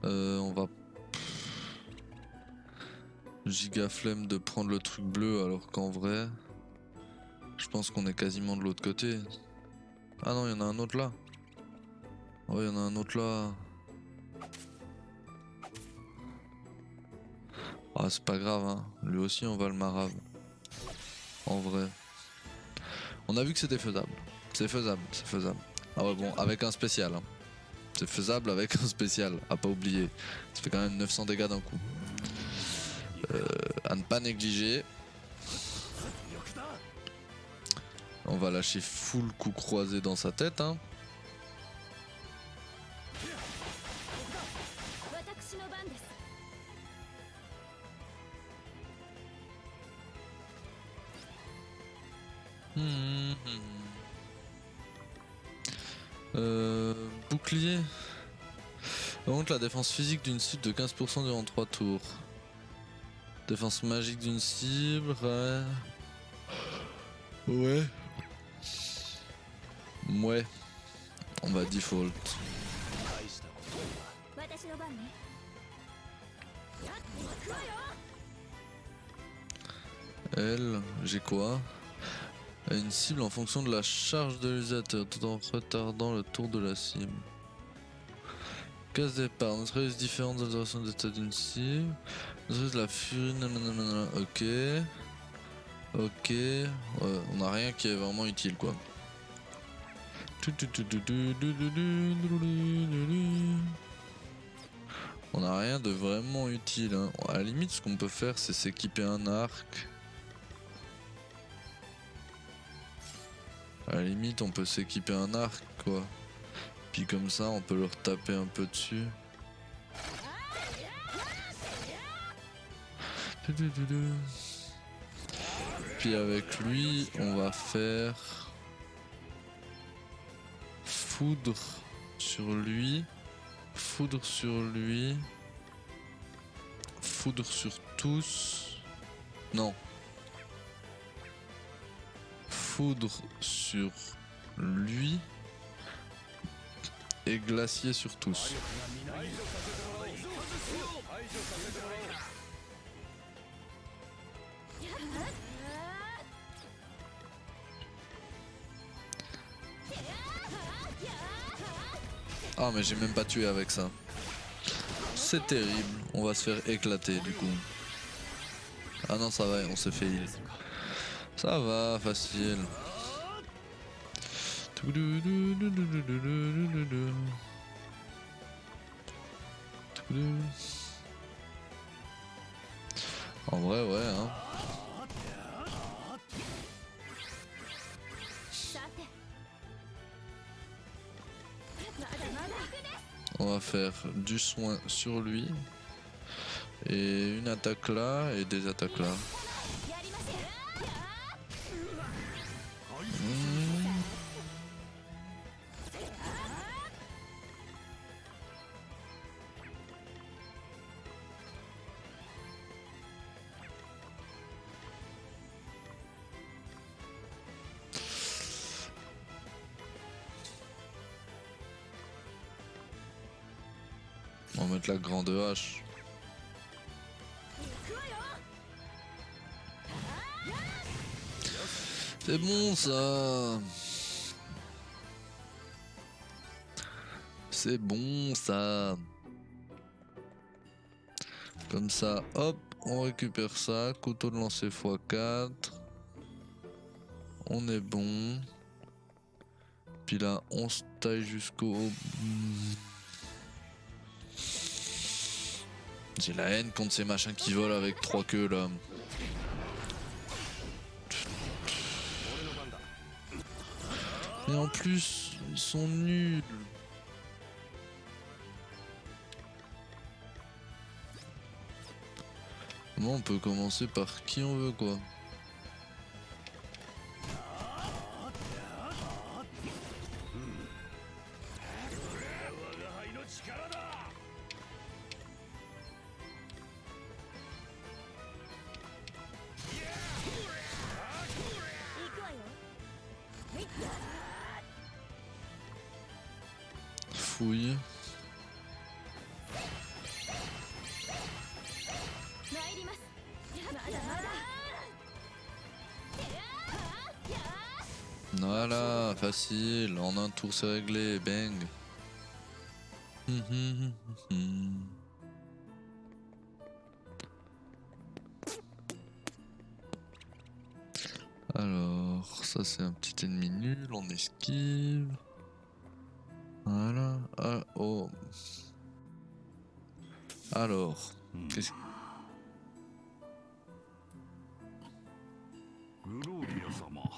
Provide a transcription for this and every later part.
On va... Giga flemme de prendre le truc bleu alors qu'en vrai... Je pense qu'on est quasiment de l'autre côté. Ah non, il y en a un autre là. Oh, il y en a un autre là. Ah, c'est pas grave, hein. Lui aussi, on va le marave. En vrai. On a vu que c'était faisable. C'est faisable, c'est faisable. Ah ouais, bon, avec un spécial. Hein. C'est faisable avec un spécial, à pas oublier. Ça fait quand même 900 dégâts d'un coup. À ne pas négliger. On va lâcher full coup croisé dans sa tête. Hein. Bouclier. Augmente la défense physique d'une cible de 15% durant 3 tours. Défense magique d'une cible, ouais. Ouais. Ouais. On va default. Elle, j'ai quoi? Une cible en fonction de la charge de l'utilisateur, tout en retardant le tour de la cible. Case départ, neutralise différentes altérations d'état d'une cible. Neutralise la furie, nanana, ok. Ok. Ouais, on a rien qui est vraiment utile quoi. On a rien de vraiment utile. Hein. À la limite, ce qu'on peut faire, c'est s'équiper un arc. À la limite, on peut s'équiper un arc quoi. Puis comme ça, on peut leur taper un peu dessus. Puis avec lui, on va faire foudre sur lui, foudre sur lui, foudre sur tous. Non. Foudre sur lui et glacier sur tous. Ah mais j'ai même pas tué avec ça. C'est terrible, on va se faire éclater du coup. Ah non ça va, on s'est fait heal. Ça va, facile. En vrai ouais hein. On va faire du soin sur lui. Et une attaque là et des attaques là. On va mettre la grande hache. C'est bon ça. C'est bon ça. Comme ça, hop, on récupère ça. Couteau de lancer x4. On est bon. Puis là, on se taille jusqu'au... J'ai la haine contre ces machins qui volent avec 3 queues là. Et en plus, ils sont nuls. Moi, on peut commencer par qui on veut quoi. Fouille. Voilà, facile, en un tour c'est réglé, bang. Alors, ça c'est un petit ennemi nul, on esquive. Voilà, ah, oh. Alors, qu'est-ce que...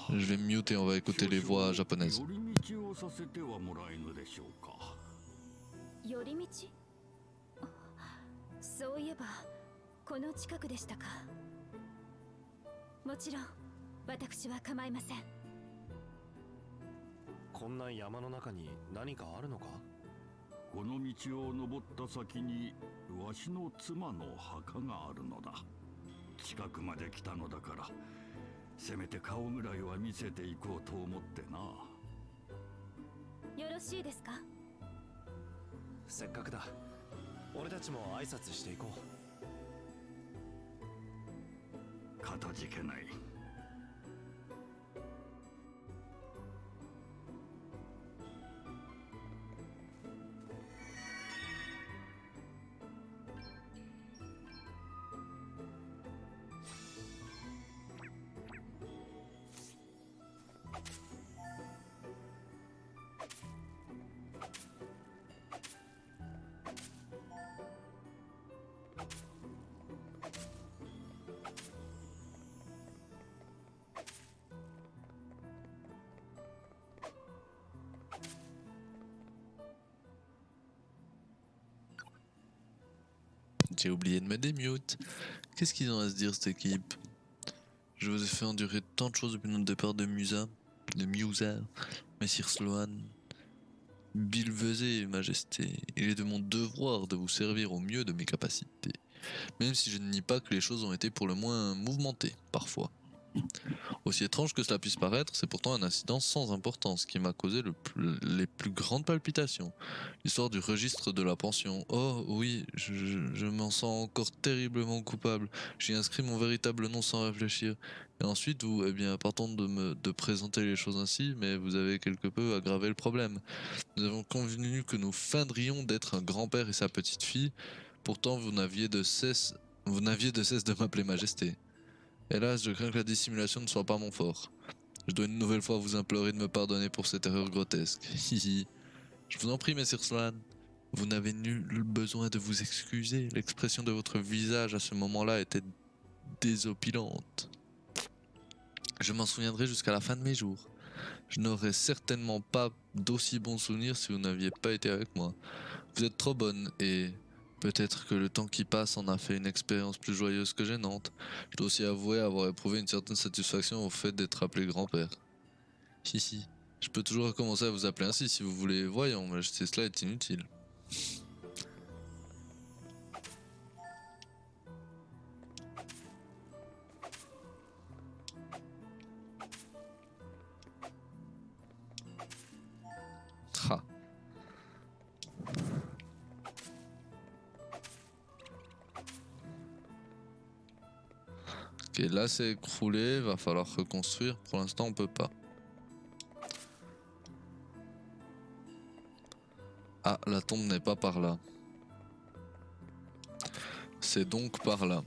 Je vais mute et on va écouter les voix japonaises. 寄り道？そういえばこの近くでしたか。もちろん私は構いません。こんな山の中に何かあるのか。この道を登った先にわしの妻の墓があるのだ。近くまで来たのだからせめて顔ぐらいは見せていこうと思ってな。よろしいですか。せっかくだ。俺たちも挨拶していこう。かたじけない。J'ai oublié de me démute. Qu'est-ce qu'ils ont à se dire cette équipe? Je vous ai fait endurer tant de choses depuis notre départ de Musa, Messire Sloan, Bilvezé, Majesté. Il est de mon devoir de vous servir au mieux de mes capacités, même si je ne nie pas que les choses ont été pour le moins mouvementées, parfois. Aussi étrange que cela puisse paraître, c'est pourtant un incident sans importance qui m'a causé les plus grandes palpitations. L'histoire du registre de la pension. Oh oui, je m'en sens encore terriblement coupable. J'y inscris mon véritable nom sans réfléchir. Et ensuite, vous, eh bien, partons de présenter les choses ainsi, mais vous avez quelque peu aggravé le problème. Nous avons convenu que nous feindrions d'être un grand-père et sa petite-fille. Pourtant, vous n'aviez de cesse de m'appeler Majesté. Hélas, je crains que la dissimulation ne soit pas mon fort. Je dois une nouvelle fois vous implorer de me pardonner pour cette erreur grotesque. Hihi. Je vous en prie, Messire Sloan. Vous n'avez nul besoin de vous excuser. L'expression de votre visage à ce moment-là était désopilante. Je m'en souviendrai jusqu'à la fin de mes jours. Je n'aurais certainement pas d'aussi bons souvenirs si vous n'aviez pas été avec moi. Vous êtes trop bonne et... peut-être que le temps qui passe en a fait une expérience plus joyeuse que gênante. Je dois aussi avouer avoir éprouvé une certaine satisfaction au fait d'être appelé grand-père. Hihi. Je peux toujours recommencer à vous appeler ainsi si vous voulez. Voyons, mais cela est inutile. Ha. Ok, là c'est écroulé, va falloir reconstruire. Pour l'instant, on peut pas. Ah, la tombe n'est pas par là. C'est donc par là.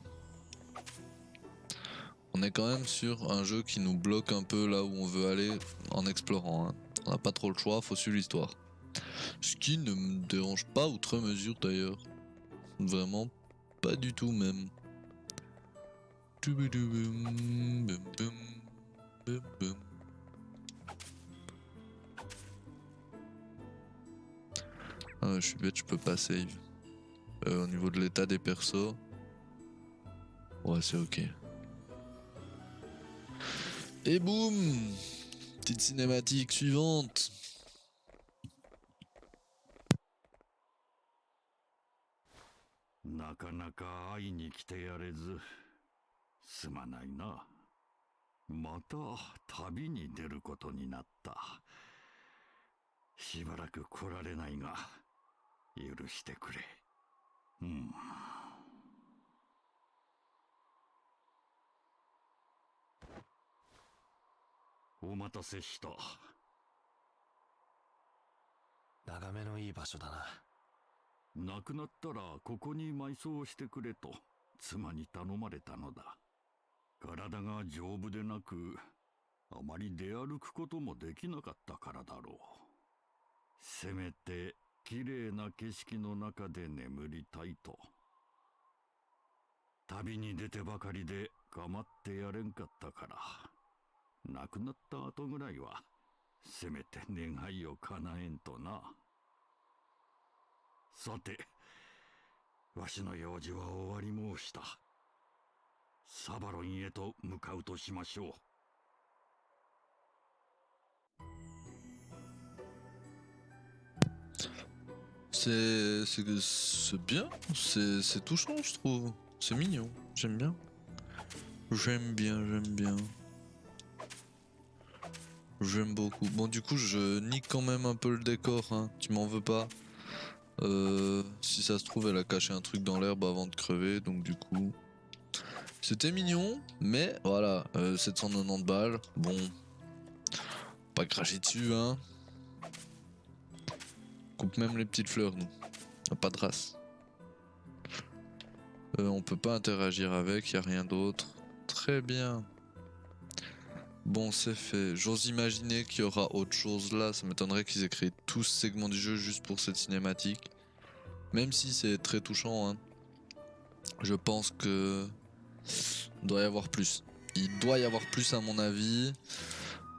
On est quand même sur un jeu qui nous bloque un peu là où on veut aller en explorant. Hein. On n'a pas trop le choix, faut suivre l'histoire. Ce qui ne me dérange pas outre mesure d'ailleurs. Vraiment pas du tout même. Ah, je suis bête, je peux pas save. Au niveau de l'état des persos. Ouais, c'est ok. Et boum! Petite cinématique suivante. Nakanaka 会いに来てやれずすまないな。また旅に出ることになった。しばらく来られないが許してくれ。お待たせした。眺めのいい場所だな。亡くなったらここに埋葬してくれと妻に頼まれたのだ。体が丈夫でなく、あまり出歩くこともできなかったからだろう。せめて綺麗な景色の中で眠りたいと。旅に出てばかりで構ってやれんかったから、亡くなった後ぐらいはせめて願いを叶えんとな。さて、わしの用事は終わり申した。サバロンへと向かうとしましょう。C'est bien, c'est touchant, je trouve. C'est mignon, j'aime bien. J'aime bien, j'aime bien. J'aime beaucoup. Bon, du coup, je nique quand même un peu le décor, hein. Tu m'en veux pas. Si ça se trouve, elle a caché un truc dans l'herbe avant de crever, donc du coup... C'était mignon, mais voilà, 790 balles, bon... Pas cracher dessus, hein. Coupe même les petites fleurs, nous. Y a pas de race. On peut pas interagir avec, y a rien d'autre. Très bien. Bon, c'est fait. J'ose imaginer qu'il y aura autre chose là. Ça m'étonnerait qu'ils aient créé tout ce segment du jeu juste pour cette cinématique. Même si c'est très touchant, hein. Je pense que... Il doit y avoir plus. Il doit y avoir plus à mon avis.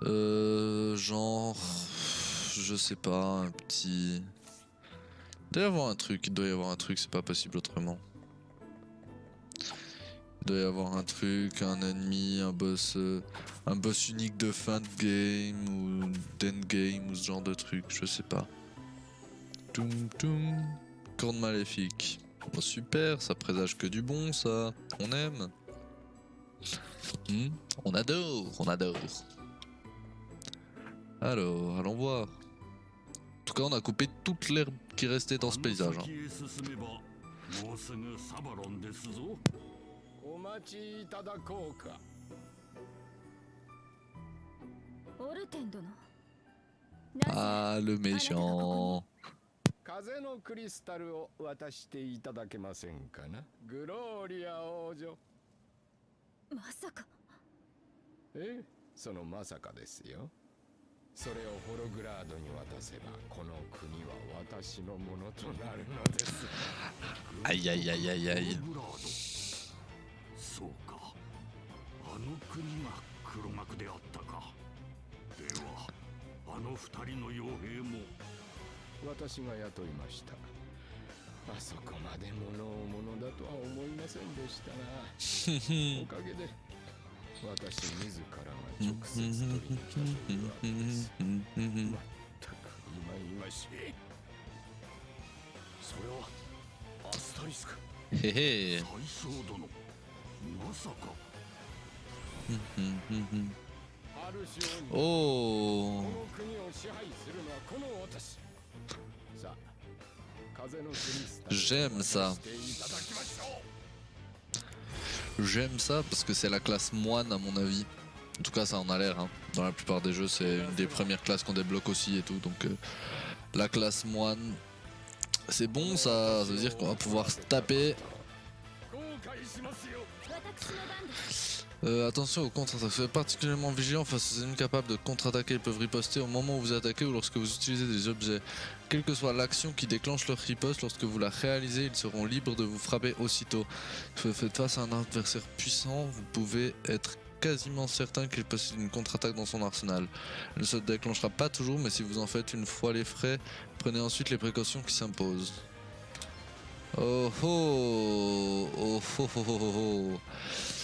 Genre... Je sais pas, un petit... Il doit y avoir un truc, c'est pas possible autrement. Il doit y avoir un truc, un ennemi, un boss unique de fin de game ou d'endgame ou ce genre de truc, je sais pas. Toum toum, corne maléfique. Bon, super, ça présage que du bon, ça. On aime. On adore, on adore. Alors, allons voir. En tout cas, on a coupé toute l'herbe qui restait dans ce paysage, hein. もうすぐサバロンですぞ。お待ちいただこうか。オルテン殿。 Ah, le méchant. 風のクリスタルを渡していただけませんかな。グローリア王女。まさか。ええ、そのまさかですよ。それをホログラードに渡せばこの国は私のものとなるのです。Aïe aïe aïe aïe aïe. そうか。あの国が黒幕であったか。では、あの二人の傭兵も私が雇いました。あそこまで物を物だとは思いませんでしたが、おかげで私自らが直接取りに来たというわけです。まったく今々しい。それはアスタリスク。Hé hé. 大将殿、まさか。ある種こ Oh. の国を支配するのはこの私。さあ、風のクリスタル J'aime ça. していただきましょう。 J'aime ça parce que c'est la classe moine à mon avis. En tout cas ça en a l'air, hein. Dans la plupart des jeux c'est une des premières classes qu'on débloque aussi et tout. Donc la classe moine c'est bon, ça veut dire qu'on va pouvoir se taper. 後悔しますよ。 私の番です。 Attention aux contre-attaques, soyez particulièrement vigilant face aux ennemis capables de contre-attaquer. Ils peuvent riposter au moment où vous attaquez ou lorsque vous utilisez des objets. Quelle que soit l'action qui déclenche leur riposte, lorsque vous la réalisez, ils seront libres de vous frapper aussitôt. Si vous faites face à un adversaire puissant, vous pouvez être quasiment certain qu'il possède une contre-attaque dans son arsenal. Elle ne se déclenchera pas toujours, mais si vous en faites une fois les frais, prenez ensuite les précautions qui s'imposent. Oh oh, oh oh oh oh oh.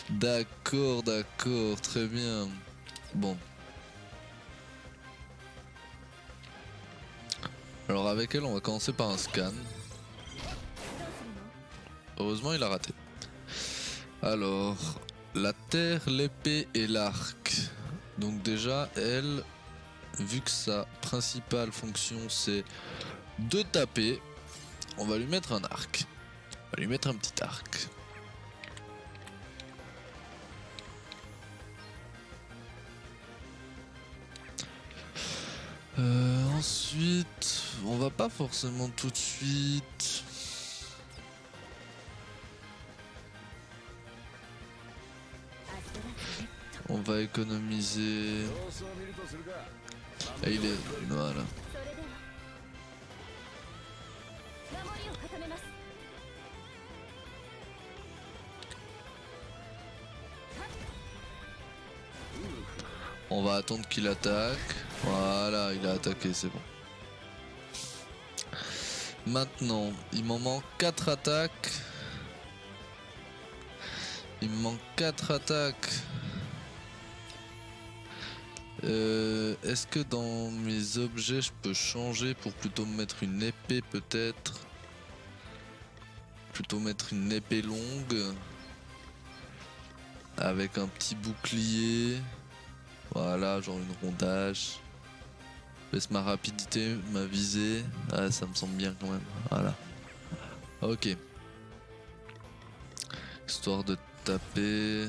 D'accord, d'accord, très bien. Bon. Alors avec elle, on va commencer par un scan. どうするの？ Heureusement, il a raté. Alors, la terre, l'épée et l'arc. Donc déjà, elle, vu que sa principale fonction c'est de taper, on va lui mettre un arc. On va lui mettre un petit arc. Ensuite, on va pas forcément tout de suite. On va économiser. 様子を見るとするか。 Et il est. Voilà. それでは守りを固めます。 On va attendre qu'il attaque. Voilà, il a attaqué, c'est bon. Maintenant, il m'en manque 4 attaques. Il me manque 4 attaques. Est-ce que dans mes objets je peux changer pour plutôt me mettre une épée peut-être? Plutôt mettre une épée longue avec un petit bouclier. Voilà, genre une rondage. Baisse ma rapidité, ma visée. Ah, ça me semble bien quand même. Voilà. Ok. Histoire de taper.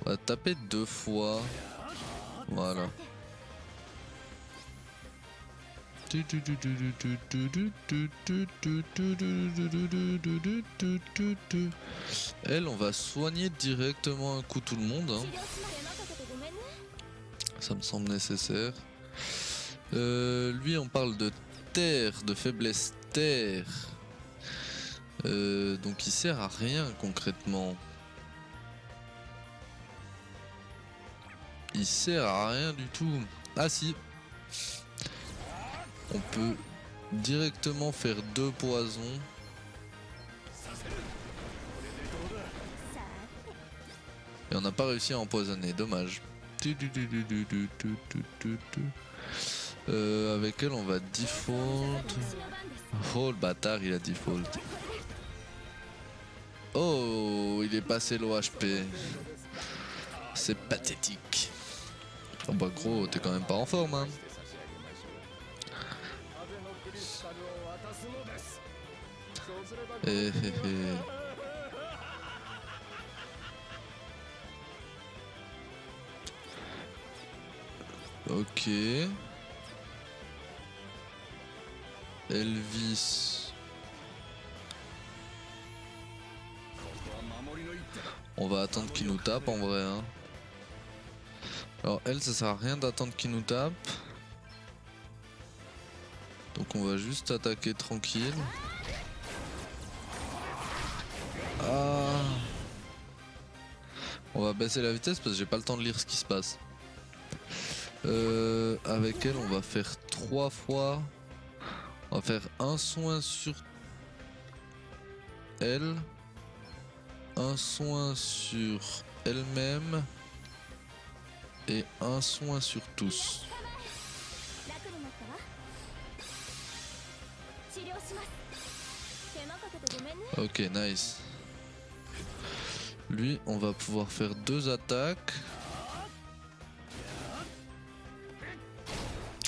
On va taper 2 fois. Voilà. Elle, on va soigner directement un coup tout le monde. Hein. 治療しまで任せてごめんね。 Ça me semble nécessaire. Lui, on parle de terre, de faiblesse terre. Donc il sert à rien concrètement. Il sert à rien du tout. Ah si. On peut directement faire 2 poisons. Et on n'a pas réussi à empoisonner, dommage. Avec elle on va default. 私の番です。 Oh le bâtard il a default. Oh il est passé l'OHP. C'est pathétique. Oh bah gros t'es quand même pas en forme hein. 風のクリスタルを渡すのです。そうすれば Eh, eh, eh. Ok. Elvis. On va attendre qu'il nous tape en vrai. Hein. Alors elle, ça sert à rien d'attendre qu'il nous tape. Donc on va juste attaquer tranquille. Ah. On va baisser la vitesse parce que j'ai pas le temps de lire ce qui se passe. Avec elle, on va faire 3 fois. On va faire un soin sur elle, un soin sur elle-même et un soin sur tous. 楽になったわ。治療します。手間かけてごめんね。 Ok, nice. Lui, on va pouvoir faire 2 attaques.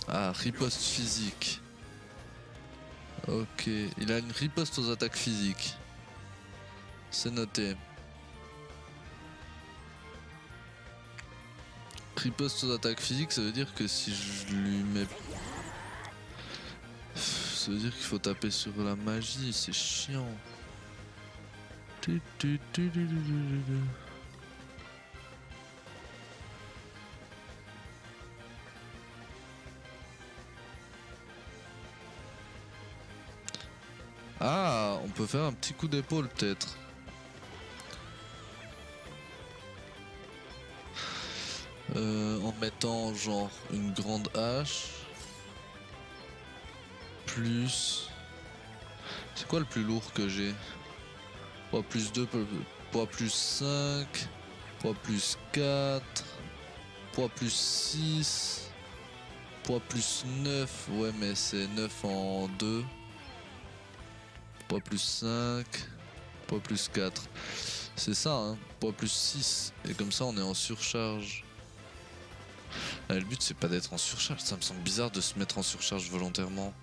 Ah, riposte physique. Ok, il a une riposte aux attaques physiques. C'est noté. Riposte aux attaques physiques, ça veut dire que si je lui mets... Ça veut dire qu'il faut taper sur la magie, c'est chiant. Ah, on peut faire un petit coup d'épaule peut-être. En mettant genre une grande hache. Plus... C'est quoi le plus lourd que j'ai? Poids plus 2, poids plus 5, poids plus 4, poids plus 6, poids plus 9. Ouais mais c'est 9 en 2. Poids plus 5, poids plus 4. C'est ça, hein, poids plus 6. Et comme ça, on est en surcharge. Ah, le but, c'est pas d'être en surcharge. Ça me semble bizarre de se mettre en surcharge volontairement.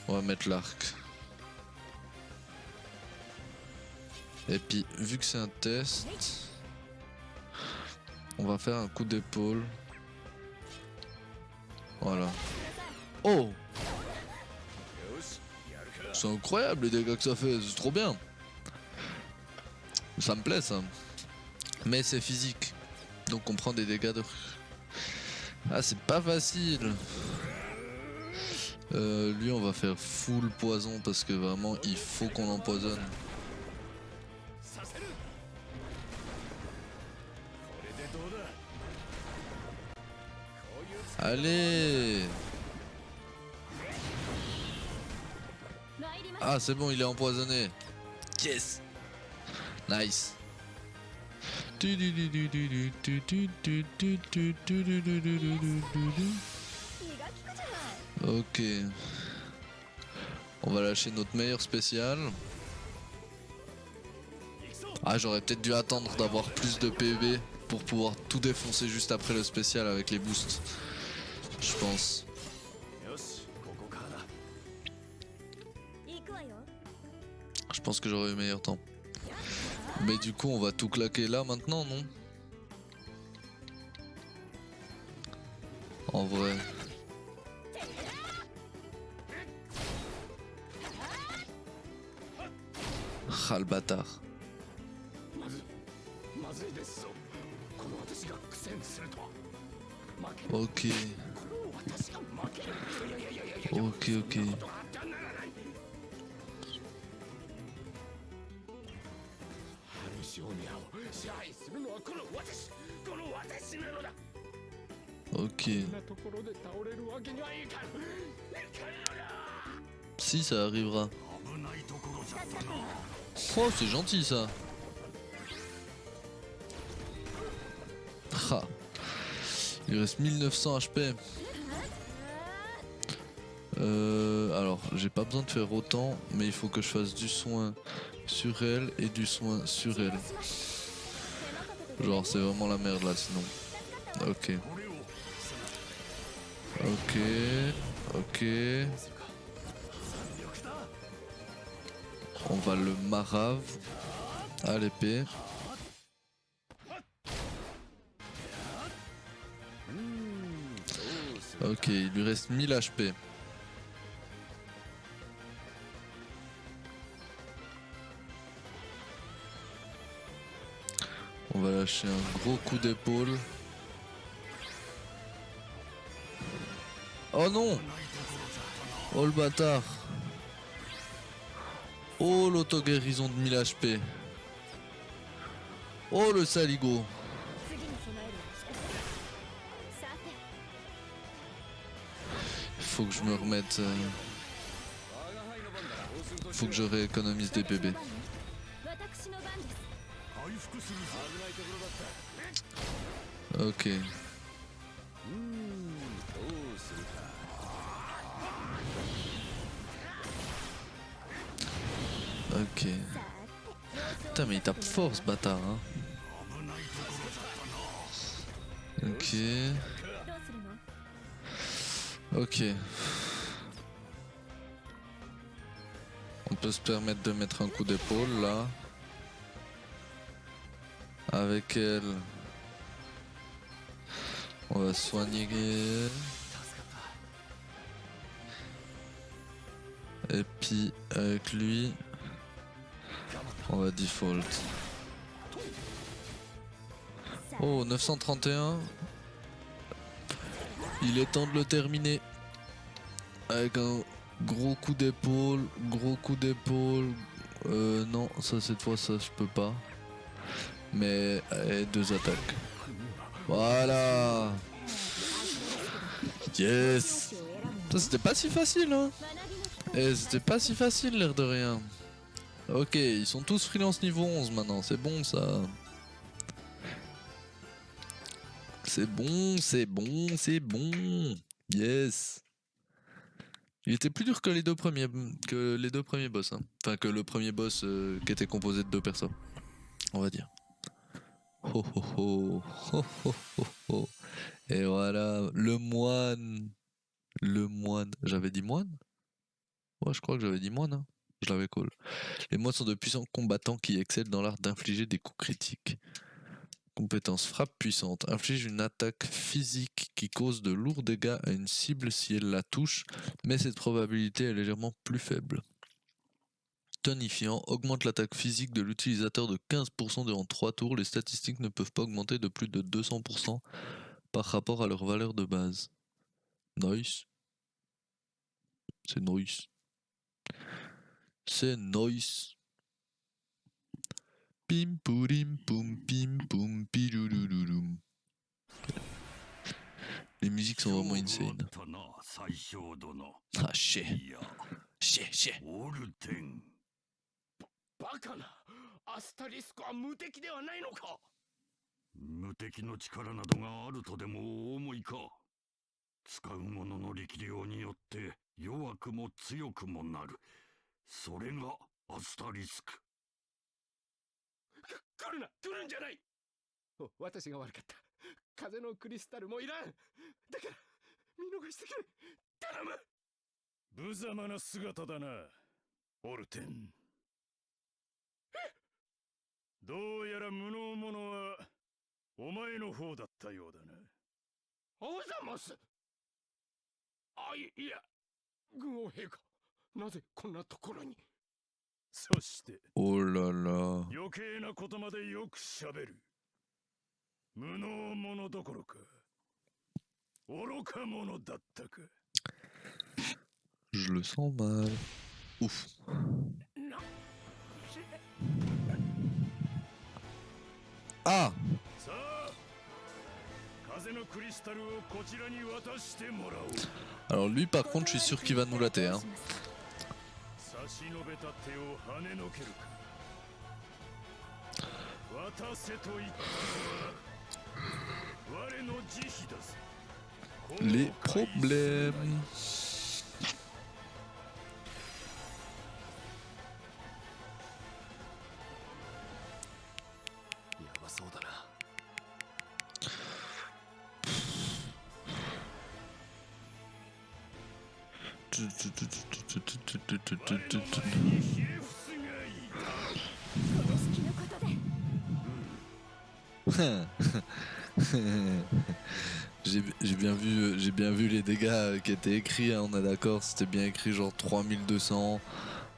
On va mettre l'arc. Et puis, vu que c'est un test, On va faire un coup d'épaule. Voilà. Oh! C'est incroyable les dégâts que ça fait, c'est trop bien. Ça me plaît ça. Mais c'est physique. Donc on prend des dégâts de... Ah c'est pas facile. Lui on va faire full poison parce que vraiment il faut qu'on l'empoisonne. Allez! Ah c'est bon, il est empoisonné. Yes! Nice. Ok. On va lâcher notre meilleur spécial. Ah j'aurais peut-être dû attendre d'avoir plus de PV pour pouvoir tout défoncer juste après le spécial avec les boosts. Je pense. よしここからだ 行くわよ Je pense que j'aurais eu meilleur temps. Mais du coup on va tout claquer là maintenant, non? En vrai. Ah le bâtard. まずいですぞ。この私が苦戦するとは。負ける。 Ok. この私が負ける。Ok ok. ことがあってはならない。ハルシオニアを支配するのはこの私なのだ。 Ok. こんなところで倒れるわけにはいかん。 Si ça arrivera. 危ないところじゃったな。 Oh c'est gentil ça. Ah. Il reste 1900 HP. Alors j'ai pas besoin de faire autant, mais il faut que je fasse du soin sur elle et du soin sur elle. Genre c'est vraiment la merde là sinon. Ok. Ok. Ok. On va le marave à l'épée. Ok, il lui reste 1000 HP. On va lâcher un gros coup d'épaule. Oh non! Oh le bâtard! Oh l'auto-guérison de 1000 HP. Oh le saligo. 次に備えるさて Faut que je me remette. Faut que je rééconomise des bébés. 私の番です 回復するぞ。 Ok. どうするか。 Ok. Putain mais il tape fort ce bâtard hein. Ok. どうするの Ok. On peut se permettre de mettre un coup d'épaule là. Avec elle. On va soigner. Et puis avec lui. On va default. Oh 931. Il est temps de le terminer. Avec un gros coup d'épaule. Gros coup d'épaule. Non, ça cette fois ça je peux pas. Mais deux attaques. Voilà. Yes. Ça c'était pas si facile hein. Eh c'était pas si facile l'air de rien. Ok, ils sont tous freelance niveau 11 maintenant, c'est bon ça. C'est bon, c'est bon, c'est bon. Yes. Il était plus dur que les deux premiers boss. Hein. Enfin que le premier boss qui était composé de deux persos. On va dire. Ho ho ho. Ho ho ho ho. Et voilà, le moine. Le moine. J'avais dit moine? Ouais, je crois que j'avais dit moine. Hein. Je l'avais cool. Les moines sont de puissants combattants qui excellent dans l'art d'infliger des coups critiques. Compétence frappe puissante. Inflige une attaque physique qui cause de lourds dégâts à une cible si elle la touche, mais cette probabilité est légèrement plus faible. Tonifiant. Augmente l'attaque physique de l'utilisateur de 15% durant 3 tours. Les statistiques ne peuvent pas augmenter de plus de 200% par rapport à leur valeur de base. Nice. C'est nice. C'est nice. Pim pourim poum pim poum pidoudoudoum. Les musiques sont vraiment insane. 勝負あったな最小殿 Ah chier. いや Chier, chier. オルテンバカな。アスタリスクは無敵ではないのか。無敵の力などがあるとでもお思いか。使う者の力量によって弱くも強くもなる。それがアスタリスク。来るな、来るんじゃない。私が悪かった。風のクリスタルもいらん。だから見逃してくれ。頼む。無様な姿だな、オルテン。どうやら無能者はお前の方だったようだな。おざます。いや、軍王陛下、なぜこんなところに。そして Oh là là. 余計なことまでよくしゃべる。無能者どころか愚か者だったか。 Je le sens mal. Ouf. Ah! さあ、風のクリスタルをこちらに渡してもらおう。 Alors lui par contre je suis sûr qu'il va nous latter hein. 差し伸べた手を跳ねのけるか。渡せと言ったのは我の慈悲だぜ。 Les problèmes. やばそうだな。公式のことで J'ai bien vu les dégâts qui étaient écrits, hein, on est d'accord, c'était bien écrit genre 3200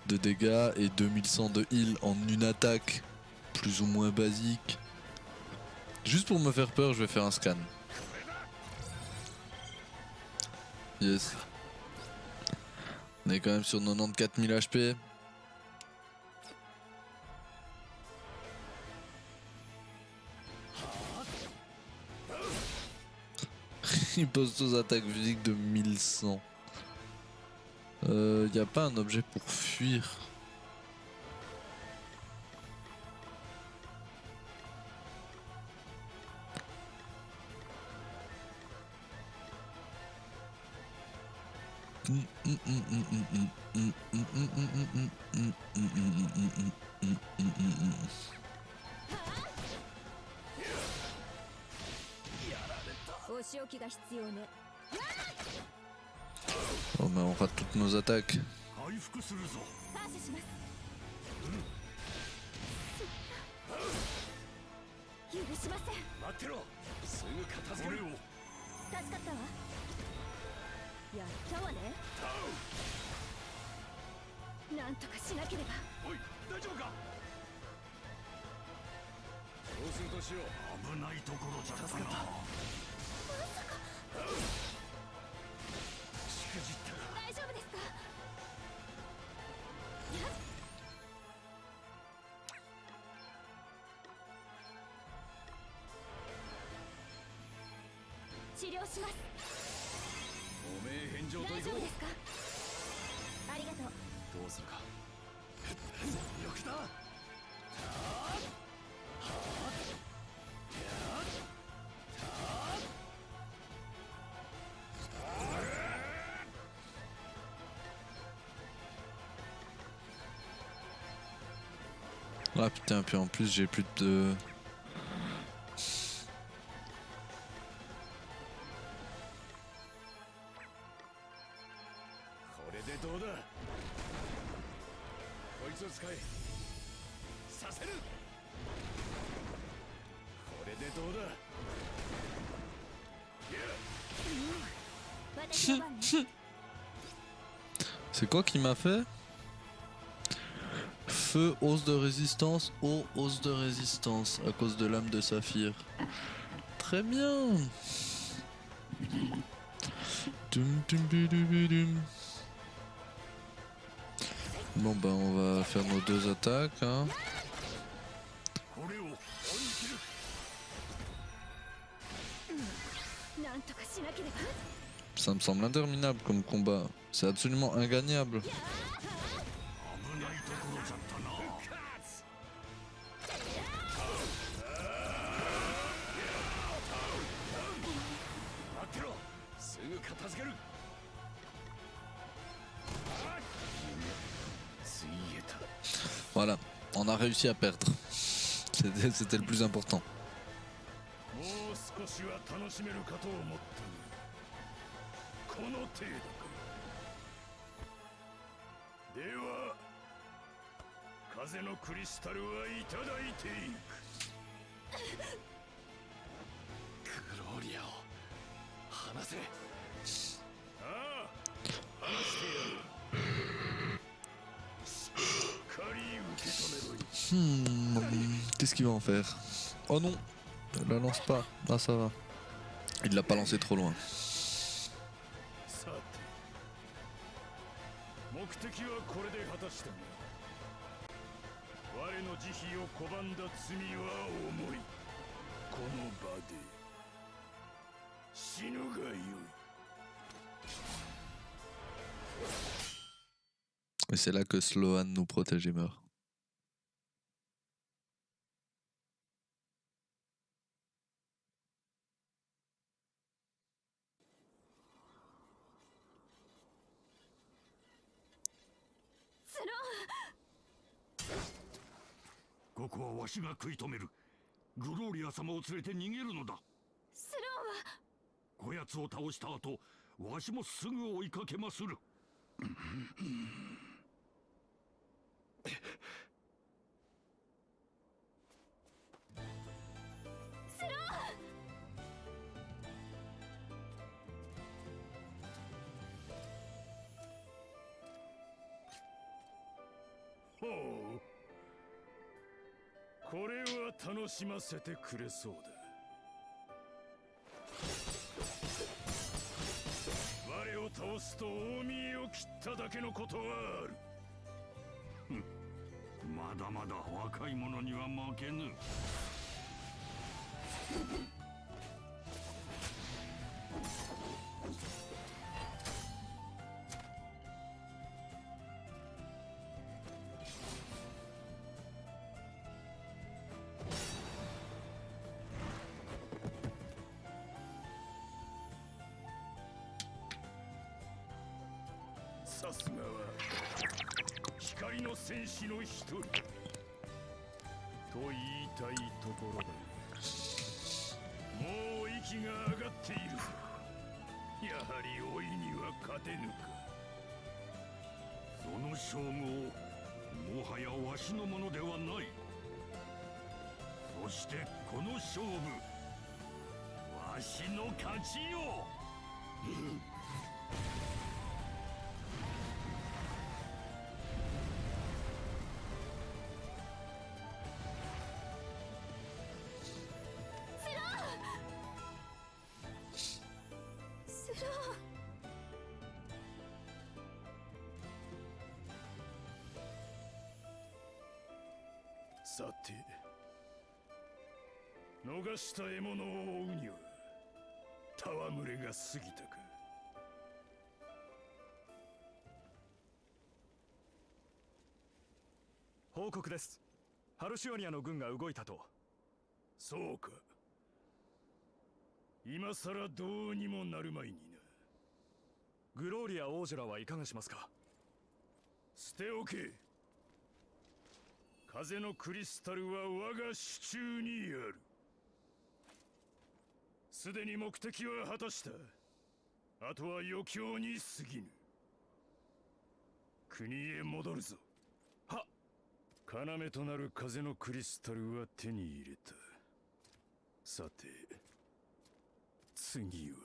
de dégâts et 2100 de heal en une attaque plus ou moins basique. Juste pour me faire peur, je vais faire un scan. Yes. On est quand même sur 94 000 HP. Il pose aux attaques physiques de 1100. Y a pas un objet pour fuir. Oh mais on rate toutes nos attaques. 回復するぞ。感謝します許しません待ってろ。すぐ片付ける。これを助かったわやったわねなんとかしなければおい、大丈夫か。どうするとしよう。危ないところじゃったな。しくじったか。大丈夫ですか治療しますおめえ返上と行こ大丈夫ですかありがとうう。どうするか。よくだ。Ah putain, puis en plus j'ai plus de... これでどうだ。こいつを使え。させる。これでとうだ。私の番ね。 C'est quoi qui m'a fait? Feu, hausse de résistance, eau, hausse de résistance à cause de l'âme de saphir. Très bien. Dum, dum, dum, dum, dum. Bon bah on va faire nos deux attaques hein. これを なんとかしなければ。 Ça me semble interminable comme combat. C'est absolument ingagnable. 危ないところじゃったな。 待ってろ。すぐ片付ける。水エタ。 Voilà, on a réussi à perdre. C'était le plus important. もう少しは楽しめるかと思ったが、この程度か。では風のクリスタルはいただいていく。グローリアを離せ。ああ、離してやる。しっかり受け止めろよ。 Qu'est-ce qu'il va en faire? Oh non, la lance pas. Ah ça va. Il l'a pas lancé trop loin. さて、目的はこれで果たしたが、我の慈悲を拒んだ罪は重い。この場で死ぬがよい。 Et c'est là que Sloan nous protège et meurt. ここはわしが食い止める。グローリア様を連れて逃げるのだ。スローはこやつを倒した後、わしもすぐ追いかけまする。ほう、これは楽しませてくれそうだ。我を倒すと大見えを切っただけのことはある。まだまだ若い者には負けぬ。さすがは光の戦士の一人と言いたいところだ。もう息が上がっているぞ。やはり老いには勝てぬか。その称号、もはやわしのものではない。そしてこの勝負、わしの勝ちよ。スロー。さて、逃した獲物を追うには戯れが過ぎたか。報告です。ハルシオニアの軍が動いたと。そうか。今さらどうにもなるまいにな。グローリア王女らはいかがしますか。捨ておけ。風のクリスタルは我が手中にある。すでに目的は果たした。あとは余興に過ぎぬ。国へ戻るぞ。はっ。要となる風のクリスタルは手に入れた。さて次は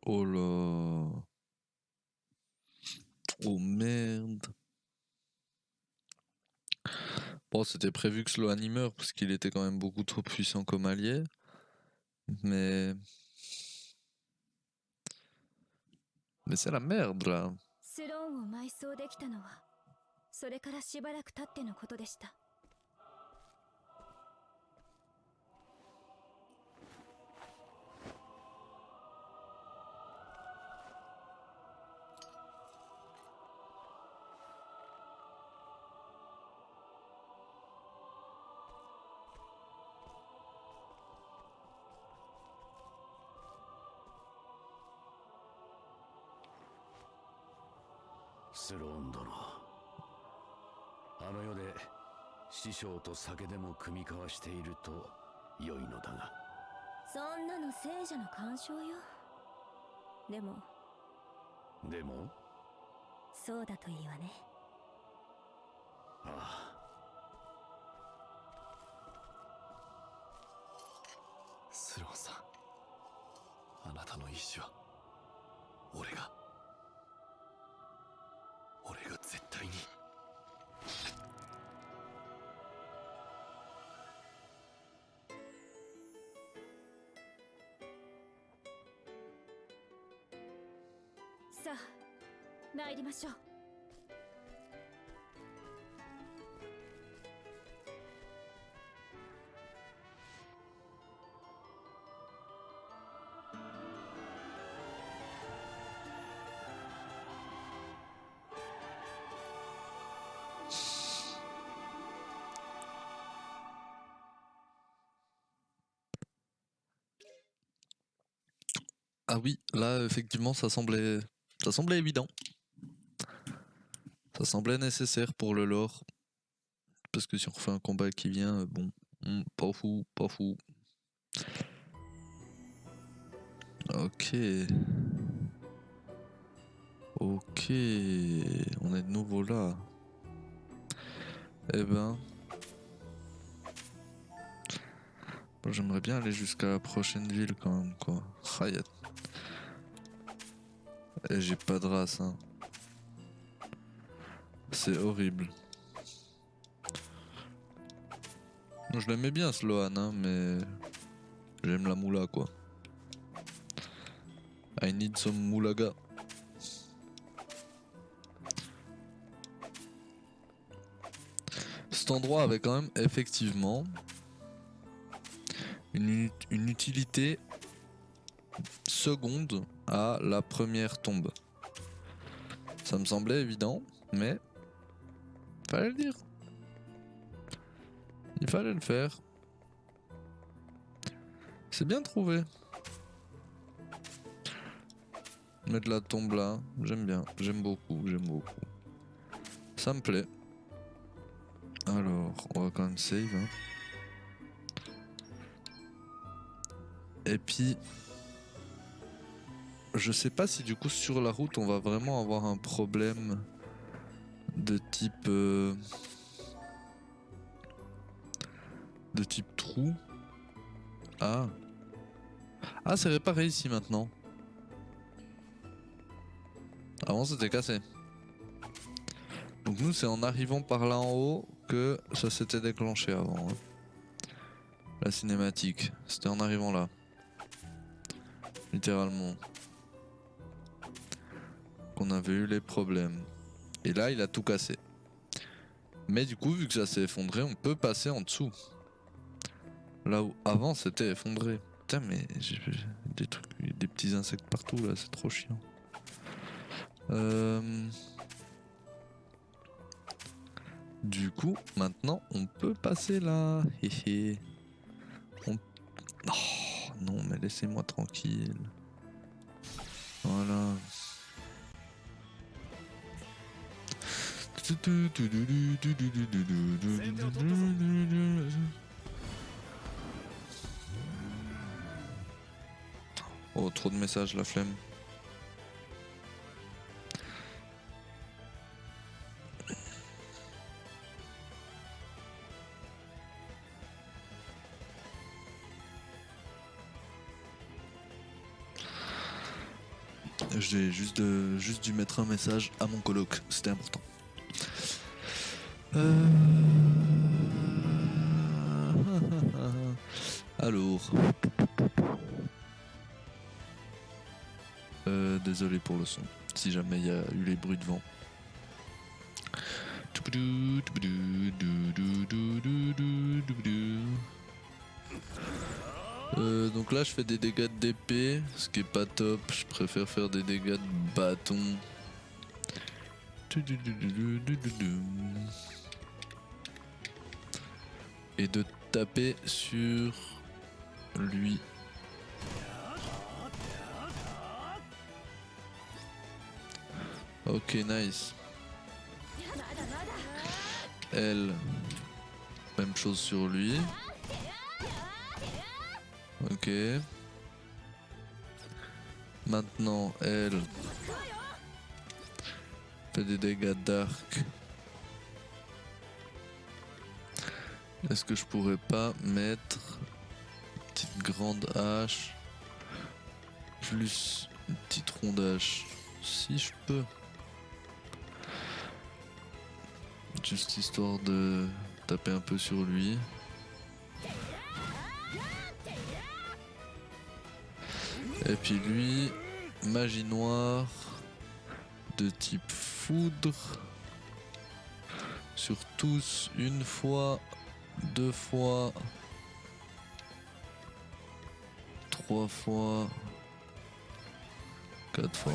Oh là. Oh merde. Bon, c'était prévu que Sloan y meure parce qu'il était quand même beaucoup trop puissant comme allié. Mais c'est la merde là. スローンを埋葬できたのはそれからしばらく経ってのことでした。スローン殿、あの世で師匠と酒でも酌み交わしていると良いのだが。そんなの聖者の干渉よ。でもそうだといいわね。ああ、スローンさん、あなたの意志は俺が絶対に。さあ参りましょう。Ah oui, là effectivement ça semblait évident. Ça semblait nécessaire pour le lore. Parce que si on refait un combat qui vient, bon, pas fou. Ok. Ok, on est de nouveau là. Eh ben... J'aimerais bien aller jusqu'à la prochaine ville quand même, quoi. Hayat. Et j'ai pas de race, hein. C'est horrible. Je l'aimais bien Sloan, hein, mais... J'aime la moula, quoi. I need some moulaga. Cet endroit avait quand même effectivement une utilité seconde à la première tombe. Ça me semblait évident, mais fallait le dire. Il fallait le faire. C'est bien trouvé. Mettre la tombe là, j'aime bien, j'aime beaucoup. Ça me plaît. Alors, on va quand même save. Hein. Et puis, je sais pas si du coup sur la route on va vraiment avoir un problème de type trou. Ah, c'est réparé ici maintenant. Avant c'était cassé. Donc nous c'est en arrivant par là en haut que ça s'était déclenché avant. Hein. La cinématique, c'était en arrivant là. Littéralement. Qu'on avait eu les problèmes. Et là il a tout cassé. Mais du coup vu que ça s'est effondré, on peut passer en dessous. Là où avant c'était effondré. Putain mais j'ai des trucs, des petits insectes partout là, c'est trop chiant. Du coup, maintenant, on peut passer là. Oh, non, mais laissez-moi tranquille. Voilà. Oh, trop de messages, la flemme. J'ai juste dû mettre un message à mon coloc, c'était important. Alors. Désolé pour le son, si jamais il y a eu les bruits de vent. Donc là je fais des dégâts d'épée, ce qui est pas top, je préfère faire des dégâts de bâton. Et de taper sur lui. Ok, nice. Elle, même chose sur lui. Ok. Maintenant, elle fait des dégâts d'arc. Est-ce que je pourrais pas mettre une petite grande hache plus une petite ronde hache? Si je peux. Juste histoire de taper un peu sur lui. Et puis lui, magie noire de type foudre. Sur tous, une fois, deux fois, trois fois, quatre fois.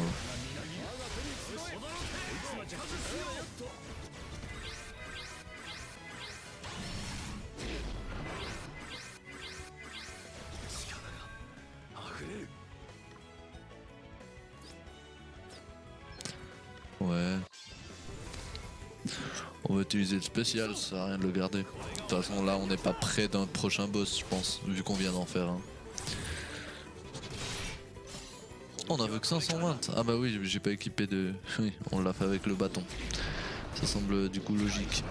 Ouais. On va utiliser le spécial, ça sert à rien de le garder. De toute façon là on n'est pas près d'un prochain boss je pense, vu qu'on vient d'en faire un. On a vu que 520. Ah bah oui, j'ai pas équipé de... Oui, on l'a fait avec le bâton. Ça semble du coup logique.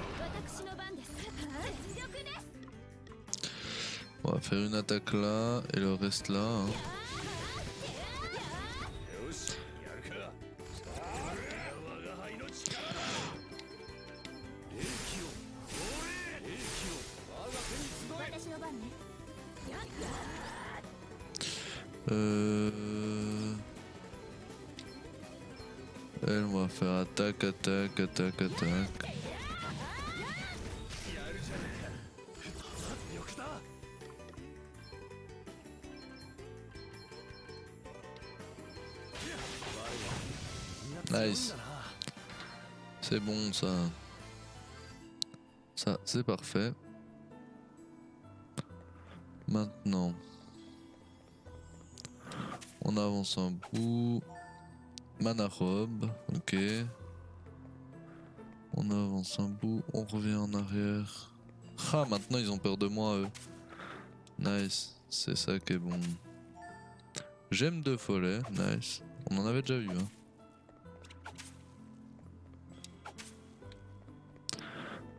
On va faire une attaque là et le reste là. Hein. Elle, on va faire attaque, attaque, attaque, attaque. Nice. C'est bon ça. Ça, c'est parfait. Maintenant, on avance un bout. Mana robe, ok. On avance un bout, on revient en arrière. Ah, maintenant ils ont peur de moi, eux. Nice, c'est ça qui est bon. Gemme de follet, nice. On en avait déjà vu, hein.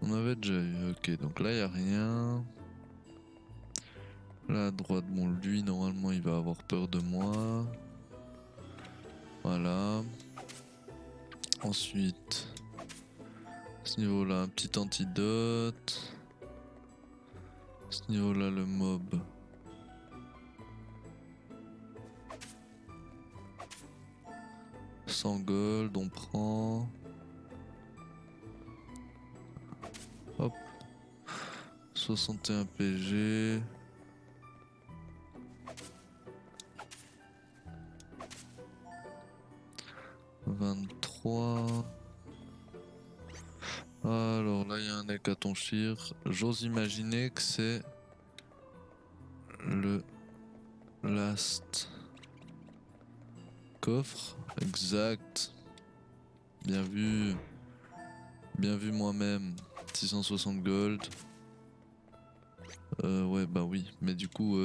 On avait déjà eu, ok. Donc là, il n'y a rien. Là à droite, bon, lui, normalement, il va avoir peur de moi. Voilà. Ensuite, à ce niveau-là, un petit antidote. À ce niveau-là, le mob. Sans gold, on prend. Hop. 61 PG. Alors là il y a un hécatonchire. J'ose imaginer que c'est le last coffre. Exact. Bien vu. Bien vu moi-même. 660 gold. Ouais bah oui. Mais du coup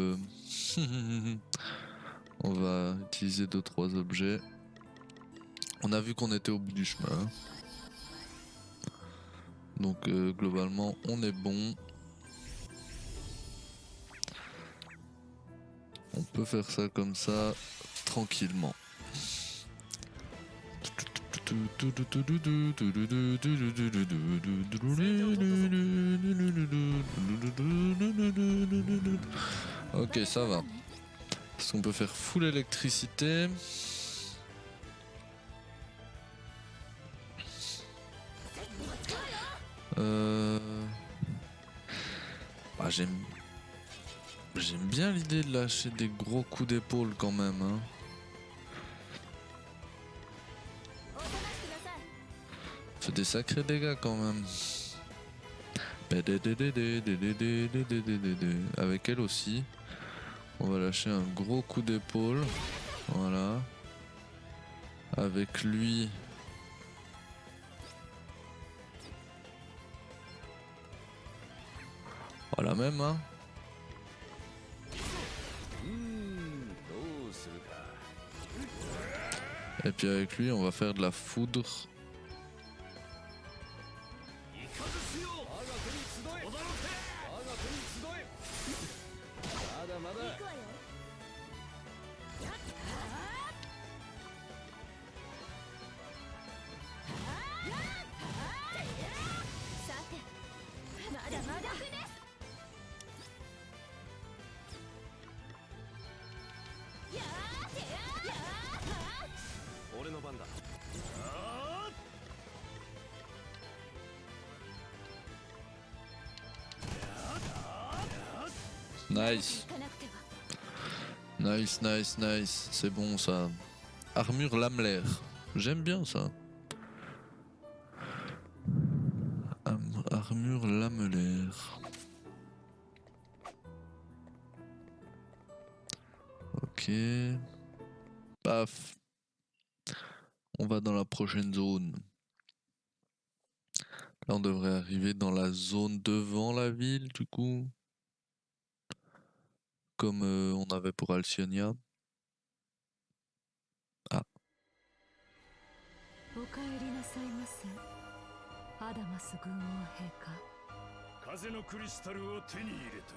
on va utiliser 2-3 objets. On a vu qu'on était au bout du chemin. Donc globalement on est bon. On peut faire ça comme ça tranquillement. Ok, ça va. Est-ce qu'on peut faire full électricité? Ah, j'aime bien l'idée de lâcher des gros coups d'épaule quand même, hein. Fait des sacrés dégâts quand même. Avec elle aussi. On va lâcher un gros coup d'épaule. Voilà. Avec lui. Voilà même, hein. どうするか。 Et puis avec lui, on va faire de la foudre. まだまだ。さてまだまだ俺の番だ。 Nice. 行かなくては。 Nice, nice, nice. C'est bon ça. Armure lamellaire. J'aime bien ça. Armure lamellaire. Ok. Paf. On va dans la prochaine zone. Là on devrait arriver dans la zone devant la ville du coup. Comme on avait pour Alcyonia. Ah. お帰りなさいませアダマス軍王陛下。風のクリスタルを手に入れた。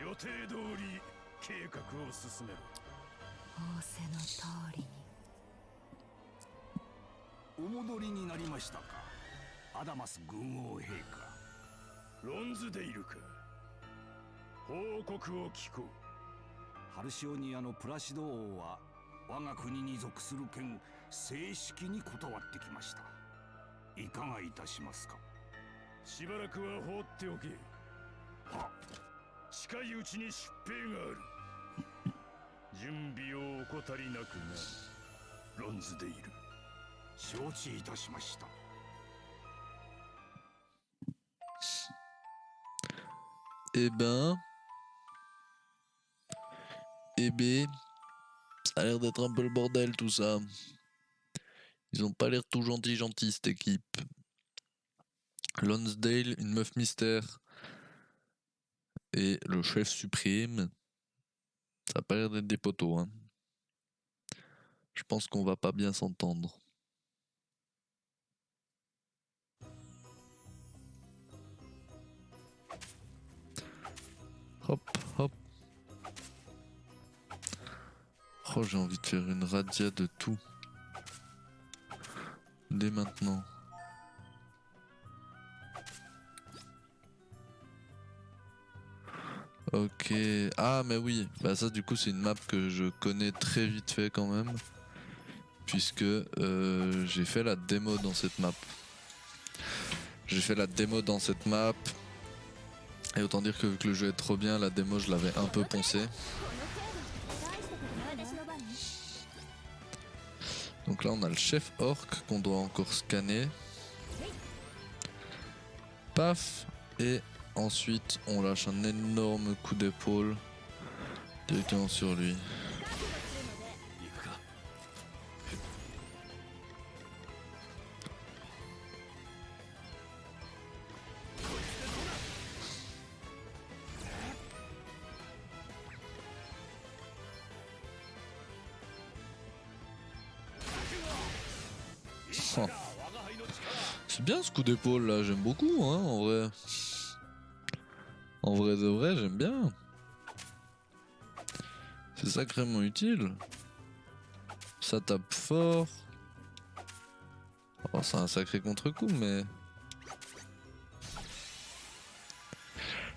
予定通り計画を進めろ。仰せの通りに。お戻りになりましたか、アダマス軍王陛下。ロンズデイルか。報告を聞こう。ハルシオニアのプラシド王は我が国に属する件正式に断ってきました。いかがいたしますか。しばらくは放っておけ。は近いうちに出兵がある。準備を怠りなくな。ロンズデイル。承知いたしました。 Eh ben, ça a l'air d'être un peu le bordel tout ça. Ils ont pas l'air tout gentils cette équipe. Lonsdale, une meuf mystère et le chef suprême. Ça a pas l'air d'être des potos, hein. Je pense qu'on va pas bien s'entendre. Hop, hop. Oh, j'ai envie de faire une razzia de tout. Dès maintenant. Ok. Ah, mais oui. Bah ça, du coup, c'est une map que je connais très vite fait quand même. Puisque j'ai fait la démo dans cette map. Et autant dire que vu que le jeu est trop bien, la démo je l'avais un peu poncé. Donc là on a le chef orc qu'on doit encore scanner. Paf. Et ensuite on lâche un énorme coup d'épaule directement sur lui. Oh. C'est bien ce coup d'épaule là, j'aime beaucoup hein, en vrai. En vrai de vrai, j'aime bien. C'est sacrément utile. Ça tape fort. Bon, c'est un sacré contre-coup, mais...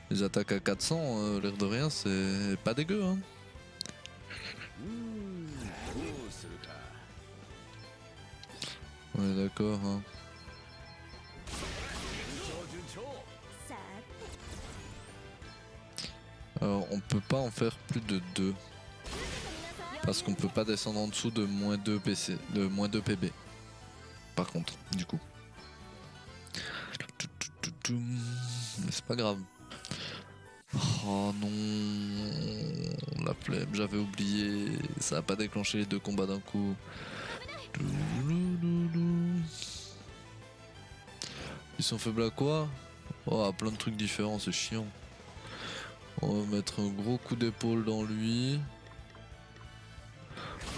Les attaques à 400, l'air de rien, c'est pas dégueu, hein. どうするか。 On est d'accord, hein. 順調。 さ Alors, on peut pas en faire plus de 2. Parce qu'on peut pas descendre en dessous de moins 2 PC, de moins 2 PB. Par contre, du coup. Mais c'est pas grave. Oh non, la flemme, j'avais oublié. Ça a pas déclenché les 2 combats d'un coup. Ils sont faibles à quoi? Oh, à plein de trucs différents, c'est chiant. On va mettre un gros coup d'épaule dans lui.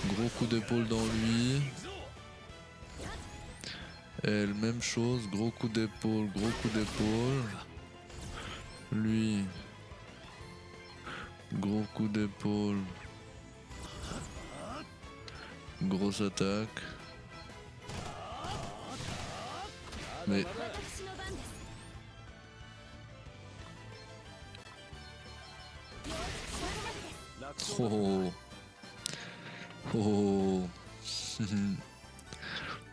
Gros coup d'épaule dans lui. Elle, même chose, gros coup d'épaule, gros coup d'épaule. Lui. Gros coup d'épaule. Grosse attaque. Mais 私の番です oh oh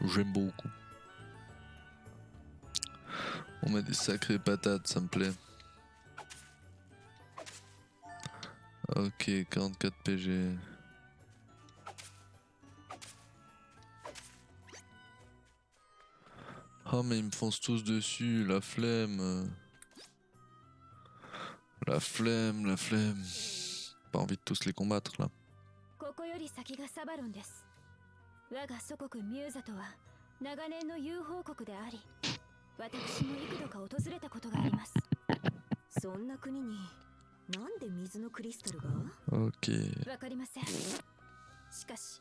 j'aime beaucoup. On met des sacrées patates, ça me plaît. Ok, 44 PG. Oh mais ils me foncent tous dessus, la flemme. La flemme, la flemme. Pas envie de tous les combattre là. ここより先がサバロンです我が祖国ミューザとは長年の友好国であり私も幾度か訪れたことがありますそんな国になんで水のクリスタルが Ok. わかりませんしかし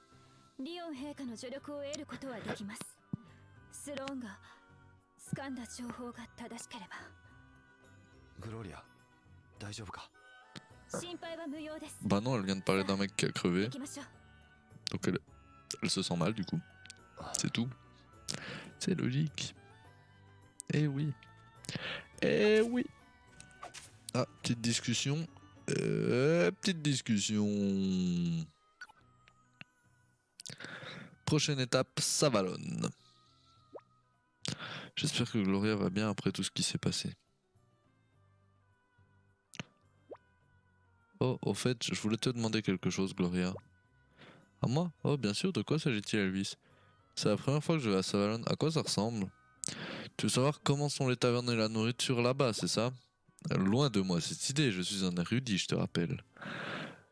リオン陛下の助力を得ることはできますスローンが掴んだ情報が正しければグローリア大丈夫か。心配は無用です Bah non, elle vient de parler d'un mec qui a crevé. 行きましょう Donc elle se sent mal du coup. C'est tout. C'est logique. Eh oui. Eh oui. Ah, petite discussion. Petite discussion. Prochaine étape, Savalon. J'espère que Gloria va bien après tout ce qui s'est passé. Oh, au fait, je voulais te demander quelque chose, Gloria. À moi? Oh, bien sûr, de quoi s'agit-il, Elvis? C'est la première fois que je vais à Savalon. À quoi ça ressemble? Tu veux savoir comment sont les tavernes et la nourriture là-bas, c'est ça? Loin de moi cette idée, je suis un érudit, je te rappelle.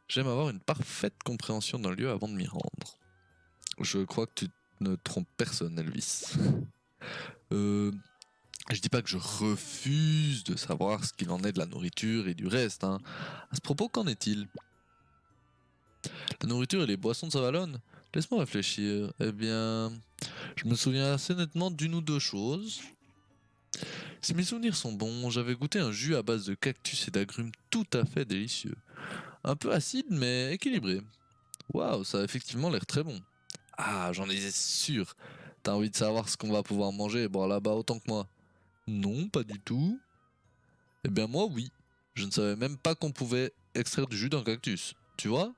J'aime avoir une parfaite compréhension d'un lieu avant de m'y rendre. Je crois que tu ne trompes personne, Elvis. Je dis pas que je refuse de savoir ce qu'il en est de la nourriture et du reste, hein. À ce propos, qu'en est-il? La nourriture et les boissons de Savalon? Laisse-moi réfléchir. Eh bien, je me souviens assez nettement d'une ou deux choses. Si mes souvenirs sont bons, j'avais goûté un jus à base de cactus et d'agrumes tout à fait délicieux. Un peu acide, mais équilibré. Waouh, ça a effectivement l'air très bon. Ah, j'en étais sûr. T'as envie de savoir ce qu'on va pouvoir manger, bon là-bas autant que moi? Non, pas du tout. Eh bien moi, oui. Je ne savais même pas qu'on pouvait extraire du jus d'un cactus. Tu vois?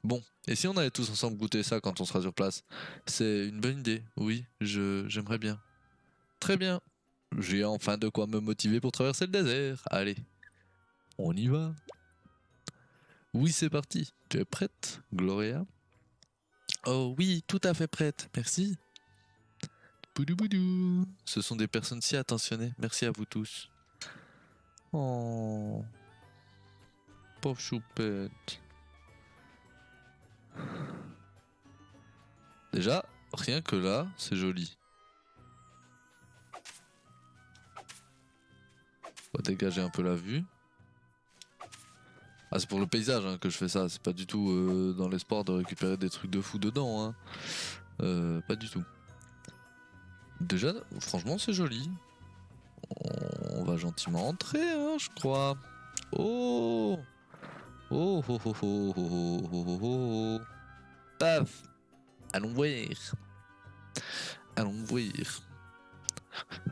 Bon, et si on allait tous ensemble goûter ça quand on sera sur place? C'est une bonne idée, oui, j'aimerais bien. Très bien. J'ai enfin de quoi me motiver pour traverser le désert. Allez, on y va. Oui, c'est parti. Tu es prête, Gloria? Oh oui, tout à fait prête, merci. Boudou boudou. Ce sont des personnes si attentionnées. Merci à vous tous. Oh, pauvre choupette. Déjà, rien que là, c'est joli. On va dégager un peu la vue. Ah, c'est pour le paysage hein, que je fais ça, c'est pas du tout dans l'espoir de récupérer des trucs de fou dedans. Hein. Pas du tout. Déjà, franchement, c'est joli. On va gentiment entrer, hein, je crois. Oh! Oh oh oh oh oh oh oh oh. Paf! Allons voir. allons voir.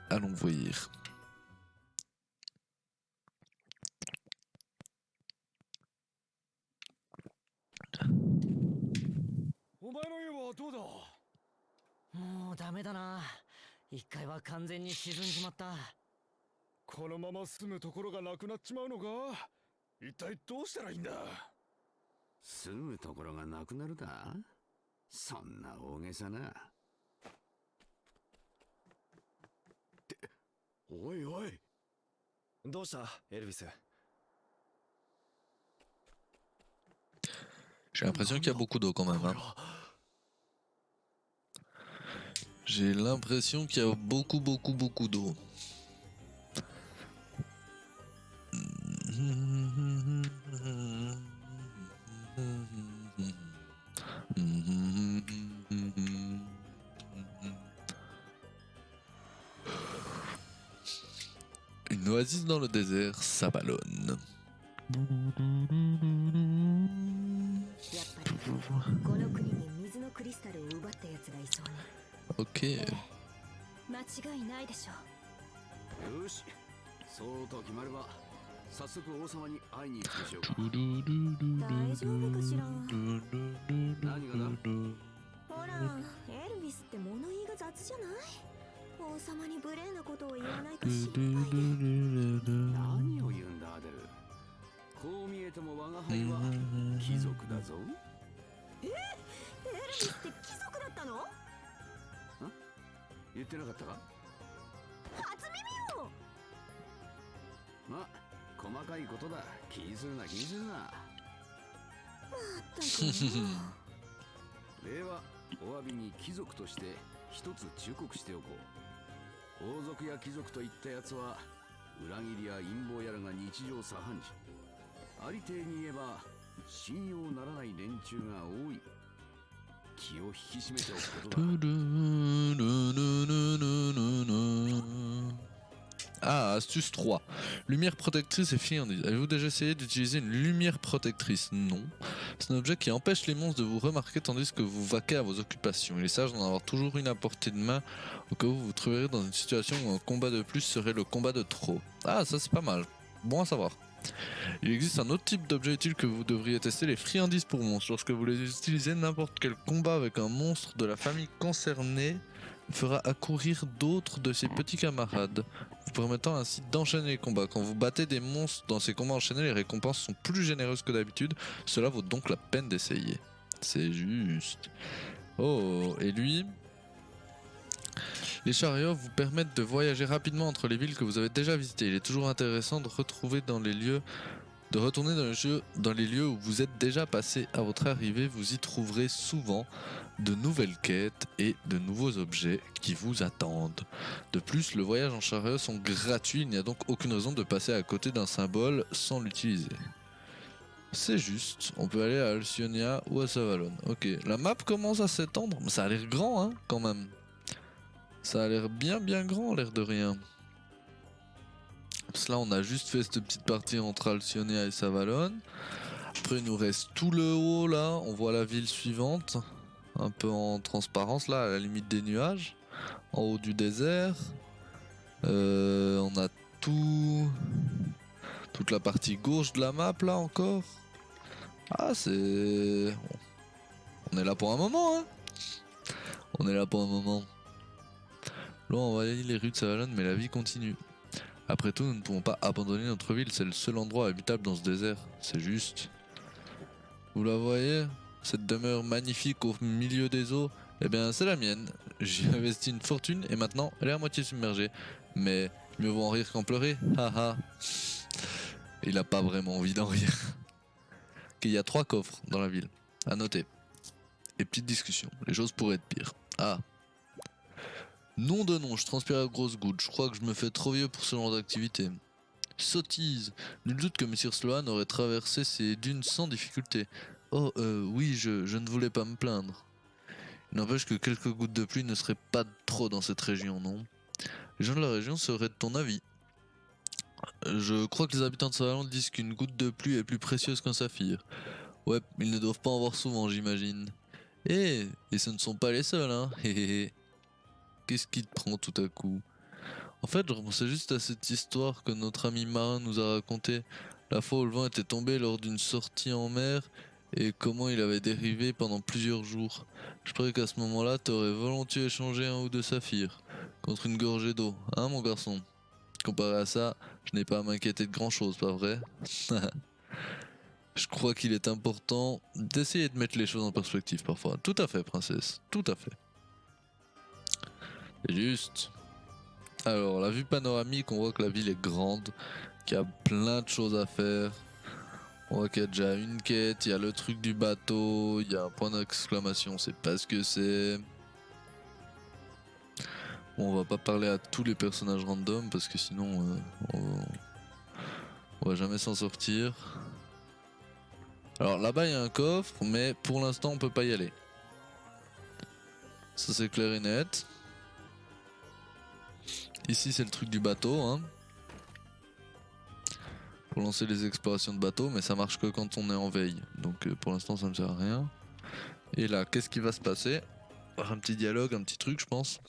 Allons voir. お前の家はどうだ？もうダメだな。一回は完全に沈んじまった。このまま住むところがなくなっちまうのか？一体どうしたらいいんだ？住むところがなくなるだ？そんな大げさな。っておいおい。どうしたエルヴィス？ J'ai l'impression qu'il y a beaucoup d'eau quand même. Hein. J'ai l'impression qu'il y a beaucoup d'eau. Une oasis dans le désert, ça ballonne. やっぱりこの国に水のクリスタルを奪ったやつがいそうね。 Ok. 間違いないでしょう。よし、そうと決まれば早速王様に会いに行くでしょうか。大丈夫かしら。何がだ？ほら、エルヴィスって物言いが雑じゃない？王様に無礼なことを言わないか心配で。何を言うんだアデル。こう見えても我が輩は貴族だぞ。エルヴィスって貴族だったの？言ってなかったか？初耳よ。まあ細かいことだ。気にするな気にするな。まったくではお詫びに貴族として一つ忠告しておこう。王族や貴族といったやつは裏切りや陰謀やらが日常茶飯事。ありていに言えば信用ならない連中が多い。気を引き締めておくことだ。 Ah, astuce 3. Lumière protectrice et friandise. Avez-vous déjà essayé d'utiliser une lumière protectrice? Non. C'est un objet qui empêche les monstres de vous remarquer tandis que vous vaquez à vos occupations. Il est sage d'en avoir toujours une à portée de main au cas où vous vous trouverez dans une situation où un combat de plus serait le combat de trop. Ah, ça c'est pas mal. Bon à savoir. Il existe un autre type d'objet utile que vous devriez tester, les friandises pour monstres. Lorsque vous les utilisez, n'importe quel combat avec un monstre de la famille concernée fera accourir d'autres de ses petits camarades, vous permettant ainsi d'enchaîner les combats. Quand vous battez des monstres dans ces combats enchaînés, les récompenses sont plus généreuses que d'habitude. Cela vaut donc la peine d'essayer. C'est juste. Oh, et lui... Les chariots vous permettent de voyager rapidement entre les villes que vous avez déjà visitées. Il est toujours intéressant de retourner dans les lieux où vous êtes déjà passé à votre arrivée. Vous y trouverez souvent de nouvelles quêtes et de nouveaux objets qui vous attendent. De plus, le voyage en chariot sont gratuits. Il n'y a donc aucune raison de passer à côté d'un symbole sans l'utiliser. C'est juste, on peut aller à Alcyonia ou à Savalon. Ok, la map commence à s'étendre, mais ça a l'air grand hein, quand même. Ça a l'air bien grand, l'air de rien. Parce que là, on a juste fait cette petite partie entre Alcyonia et Savalon. Après, il nous reste tout le haut, là. On voit la ville suivante. Un peu en transparence, là, à la limite des nuages. En haut du désert. On a toute la partie gauche de la map, là, encore. Ah, c'est... On est là pour un moment, hein. On est là pour un moment. Là, on va aller les rues de Savalon, mais la vie continue. Après tout, nous ne pouvons pas abandonner notre ville, c'est le seul endroit habitable dans ce désert. C'est juste. Vous la voyez? Cette demeure magnifique au milieu des eaux, eh bien c'est la mienne. J'y ai investi une fortune et maintenant elle est à moitié submergée. Mais mieux vaut en rire qu'en pleurer, haha. Il a pas vraiment envie d'en rire. Il y a 3 coffres dans la ville, à noter. Et petite discussion, les choses pourraient être pires. Ah. Nom de nom, je transpire à grosses gouttes, je crois que je me fais trop vieux pour ce genre d'activité. Sottise, nul doute que Monsieur Sloan aurait traversé ces dunes sans difficulté. Oh, oui, je ne voulais pas me plaindre. Il n'empêche que quelques gouttes de pluie ne seraient pas trop dans cette région, non? Les gens de la région seraient de ton avis. Je crois que les habitants de Savalon disent qu'une goutte de pluie est plus précieuse qu'un saphir. Ouais, ils ne doivent pas en voir souvent, j'imagine. Et ce ne sont pas les seuls, hein. Qu'est-ce qui te prend tout à coup? En fait, je repensais juste à cette histoire que notre ami marin nous a racontée. La fois où le vent était tombé lors d'une sortie en mer et comment il avait dérivé pendant plusieurs jours. Je croyais qu'à ce moment-là, t'aurais volontiers échangé un ou deux saphirs contre une gorgée d'eau, hein mon garçon? Comparé à ça, je n'ai pas à m'inquiéter de grand-chose, pas vrai? Je crois qu'il est important d'essayer de mettre les choses en perspective parfois. Tout à fait, princesse, tout à fait. C'est juste. Alors, la vue panoramique, on voit que la ville est grande, qu'il y a plein de choses à faire. On voit qu'il y a déjà une quête, il y a le truc du bateau, il y a un point d'exclamation, on sait pas ce que c'est. Bon, on va pas parler à tous les personnages random parce que sinon on va jamais s'en sortir. Alors là-bas il y a un coffre, mais pour l'instant on peut pas y aller. Ça c'est clair et net. Ici c'est le truc du bateau, hein. Pour lancer les explorations de bateau, mais ça marche que quand on est en veille. Donc pour l'instant ça ne sert à rien. Et là, qu'est-ce qui va se passer? Un petit dialogue, un petit truc je pense.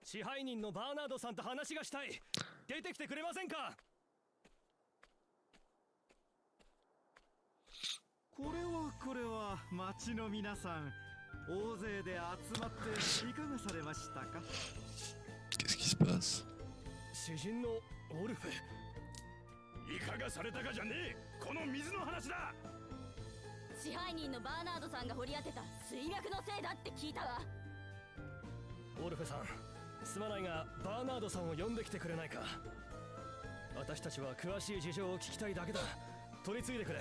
支配人のバーナードさんと話がしたい。出てきてくれませんか。これは町の皆さん、大勢で集まっていかがされましたか。 Qu'est-ce qui se passe? 詩人のオルフェ。いかがされたかじゃねえ。この水の話だ。支配人のバーナードさんが掘り当てた水脈のせいだって聞いたわ。オルフェさん、すまないがバーナードさんを呼んできてくれないか。私たちは詳しい事情を聞きたいだけだ。取り次いでくれ。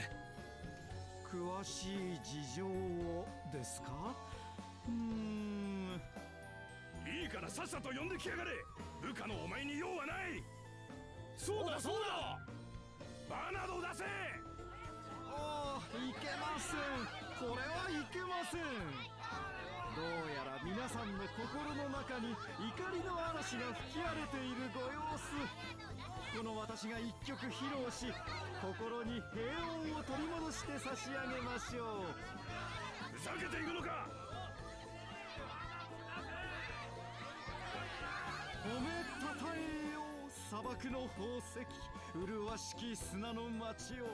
詳しい事情をですか。いいからさっさと呼んできやがれ。部下のお前に用はない。そうだそうだ。バーナードを出せ。ああ、いけません。これはいけません。どうやら皆さんの心の中に怒りの嵐が吹き荒れているご様子。この私が一曲披露し、心に平穏を取り戻して差し上げましょう。ふざけているのか。褒めたたえよう砂漠の宝石、麗しき砂の町を。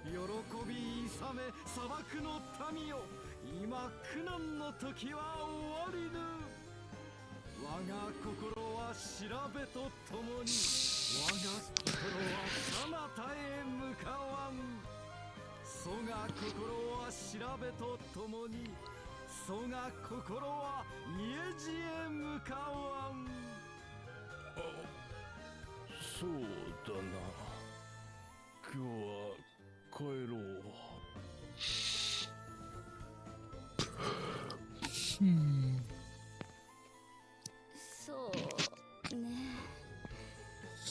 喜び勇め砂漠の民よ、今苦難の時は終わりぬ。我が心は調べとともに、我が心は彼方へ向かわん。そが心は調べとともに、そが心は家路へ向かわん。そうだな。今日は帰ろう。そうね。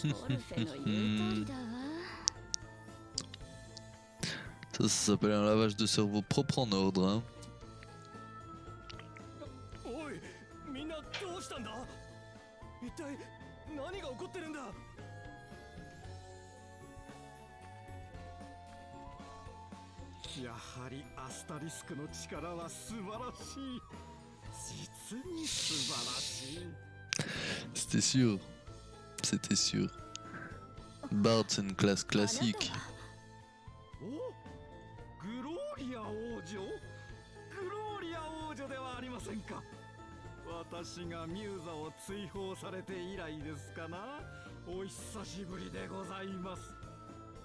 オルフェの言う通りだわ。Ça s'appelle un lavage de cerveau propre en ordre, hein. おい、みんなどうしたんだ。一体何が起こってるんだ。やはりアスタリスクの力は素晴らしい。実に素晴らしい。 C'était sûr. C'était sûr. Bard, c'est une classe classique. お、グローリア王女、グローリア王女ではありませんか。私がミューザを追放されて以来ですかな。お久しぶりでございます。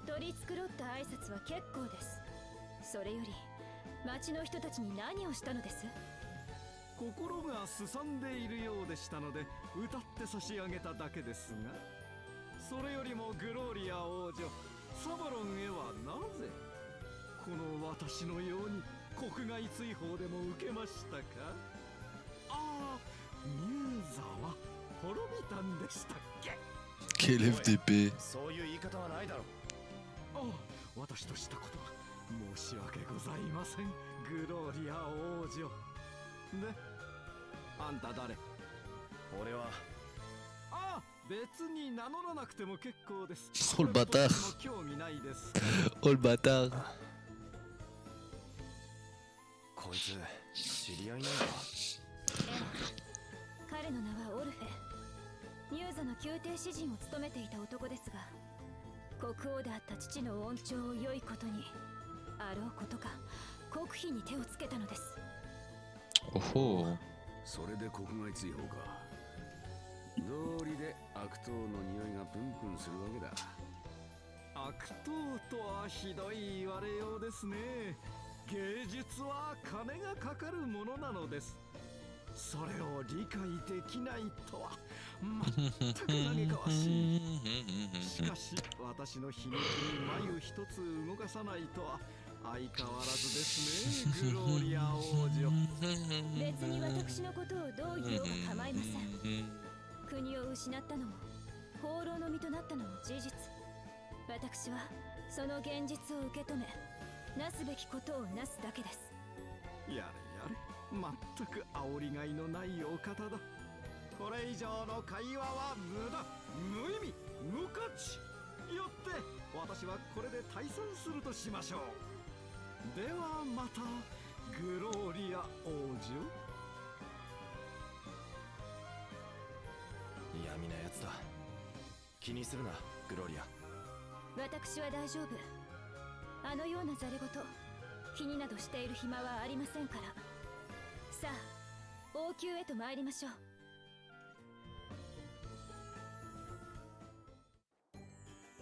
取り繕った挨拶は結構です。それより町の人たちに何をしたのです。心がすさんでいるようでしたので歌って差し上げただけですが、それよりもグローリア王女、サバロンへはなぜこの私のように国外追放でも受けましたか。ああ、ミューザは滅びたんでしたっけ。 Quel FDP. そういう言い方はないだろう。ああ、私としたことは申し訳ございません、グローリア王女。で、あんた誰。俺は。ああ、別に名乗らなくても結構です。 Oh le bâtard. 興味ないです。 Oh le bâtard. こいつ知り合いなんだ。彼の名はオルフェ。ミューザの宮廷詩人を務めていた男ですが、国王であった父の恩寵を良いことに、あろうことか国費に手をつけたのです。おほそれで国外追放か。道理で悪党の匂いがプンプンするわけだ。悪党とはひどい言われようですね。芸術は金がかかるものなのです。それを理解できないとは全く嘆かわしい。しかし私の皮肉に眉一つ動かさないとは相変わらずですね、グローリア王女。別に私のことをどう言おうか構いません。国を失ったのも放浪の身となったのも事実。私はその現実を受け止め、なすべきことをなすだけです。やれやれ、全く煽りがいのないお方だ。これ以上の会話は無駄、無意味、無価値。よって私はこれで退散するとしましょう。ではまた、グローリア王女。闇なやつだ。気にするな、グローリア。私は大丈夫。あのようなざれ言、気になどしている暇はありませんから。さあ、王宮へと参りましょう。